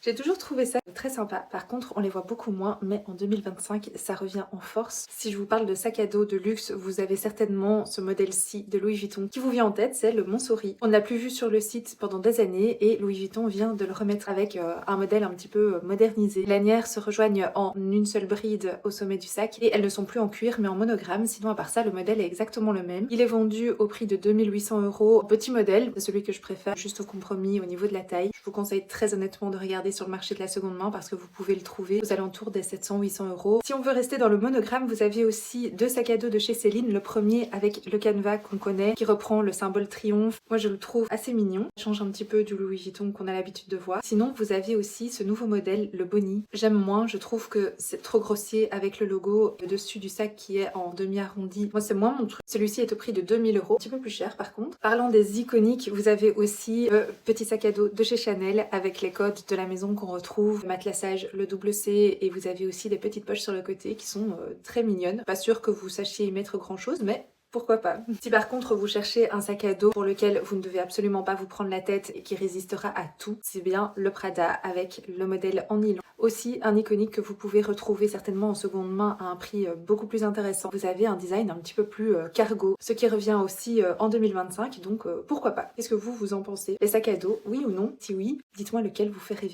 J'ai toujours trouvé ça très sympa. Par contre, on les voit beaucoup moins, mais en 2025, ça revient en force. Si je vous parle de sac à dos de luxe, vous avez certainement ce modèle-ci de Louis Vuitton qui vous vient en tête, c'est le Montsouris. On ne l'a plus vu sur le site pendant des années et Louis Vuitton vient de le remettre avec un modèle un petit peu modernisé. Les lanières se rejoignent en une seule bride au sommet du sac et elles ne sont plus en cuir mais en monogramme. Sinon, à part ça, le modèle est exactement le même. Il est vendu au prix de 2800 €. Petit modèle, c'est celui que je préfère, juste au compromis au niveau de la taille. Je vous conseille très honnêtement de regarder sur le marché de la seconde main parce que vous pouvez le trouver aux alentours des 700-800 €. Si on veut rester dans le monogramme, vous avez aussi deux sacs à dos de chez Céline. Le premier avec le canevas qu'on connaît, qui reprend le symbole triomphe. Moi je le trouve assez mignon. Ça change un petit peu du Louis Vuitton qu'on a l'habitude de voir. Sinon vous avez aussi ce nouveau modèle, le Bonnie. J'aime moins, je trouve que c'est trop grossier avec le logo dessus du sac qui est en demi-arrondi. Moi c'est moins mon truc. Celui-ci est au prix de 2000 €, un petit peu plus cher par contre. Parlant des iconiques, vous avez aussi le petit sac à dos de chez Chanel avec les codes de la maison qu'on retrouve, le matelassage, le double C, et vous avez aussi des petites poches sur le côté qui sont très mignonnes. Pas sûr que vous sachiez y mettre grand chose, mais pourquoi pas. Si par contre vous cherchez un sac à dos pour lequel vous ne devez absolument pas vous prendre la tête et qui résistera à tout, c'est bien le Prada avec le modèle en nylon. Aussi un iconique que vous pouvez retrouver certainement en seconde main à un prix beaucoup plus intéressant. Vous avez un design un petit peu plus cargo, ce qui revient aussi en 2025, donc pourquoi pas. Qu'est-ce que vous en pensez? Les sacs à dos, oui ou non? Si oui, dites-moi lequel vous fait rêver.